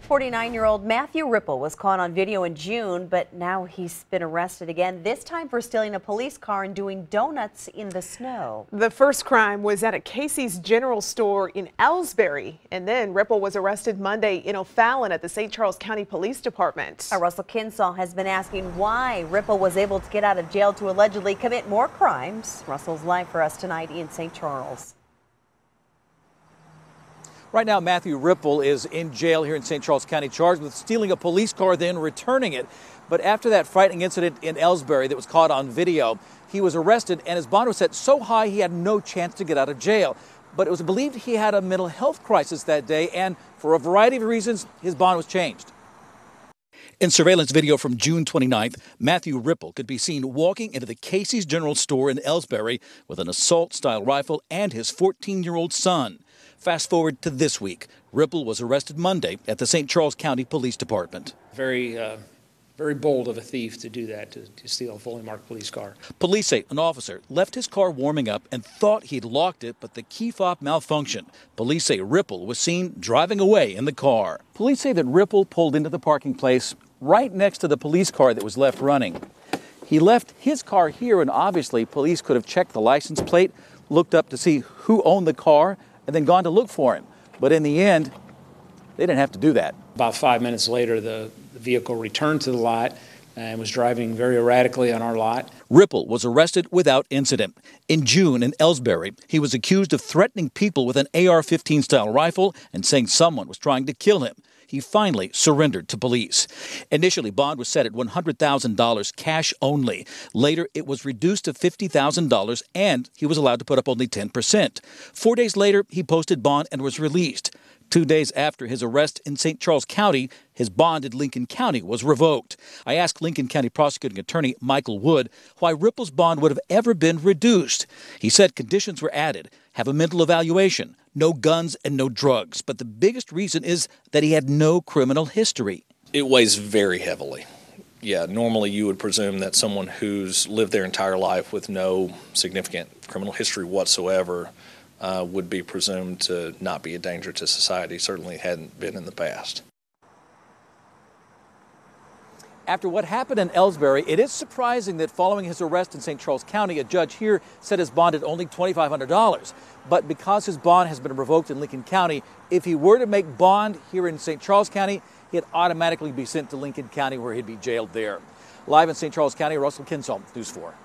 49-year-old Matthew Ripple was caught on video in June, but now he's been arrested again, this time for stealing a police car and doing donuts in the snow. The first crime was at a Casey's General Store in Ellsbury, and then Ripple was arrested Monday in O'Fallon at the St. Charles County Police Department. Russell Kinsall has been asking why Ripple was able to get out of jail to allegedly commit more crimes. Russell's live for us tonight in St. Charles. Right now, Matthew Ripple is in jail here in St. Charles County, charged with stealing a police car, then returning it. But after that frightening incident in Ellsbury that was caught on video, he was arrested and his bond was set so high he had no chance to get out of jail. But it was believed he had a mental health crisis that day, and for a variety of reasons, his bond was changed. In surveillance video from June 29th, Matthew Ripple could be seen walking into the Casey's General Store in Ellsbury with an assault-style rifle and his 14-year-old son. Fast forward to this week. Ripple was arrested Monday at the St. Charles County Police Department. Very bold of a thief to do that, to steal a fully marked police car. Police say an officer left his car warming up and thought he'd locked it, but the key fob malfunctioned. Police say Ripple was seen driving away in the car. Police say that Ripple pulled into the parking place right next to the police car that was left running. He left his car here, and obviously police could have checked the license plate, looked up to see who owned the car, and then gone to look for him. But in the end, they didn't have to do that. About 5 minutes later, the vehicle returned to the lot and was driving very erratically on our lot. Ripple was arrested without incident. In June in Ellsbury, he was accused of threatening people with an AR-15 style rifle and saying someone was trying to kill him. He finally surrendered to police. Initially, bond was set at $100,000 cash only. Later, it was reduced to $50,000 and he was allowed to put up only 10%. 4 days later, he posted bond and was released. 2 days after his arrest in St. Charles County, his bond in Lincoln County was revoked. I asked Lincoln County prosecuting attorney Michael Wood why Ripple's bond would have ever been reduced. He said conditions were added, have a mental evaluation, no guns and no drugs. But the biggest reason is that he had no criminal history. It weighs very heavily. Yeah, normally you would presume that someone who's lived their entire life with no significant criminal history whatsoever would be presumed to not be a danger to society. Certainly hadn't been in the past. After what happened in Ellsbury, it is surprising that following his arrest in St. Charles County, a judge here set his bond at only $2,500. But because his bond has been revoked in Lincoln County, if he were to make bond here in St. Charles County, he'd automatically be sent to Lincoln County where he'd be jailed there. Live in St. Charles County, Russell Kinsall, News 4.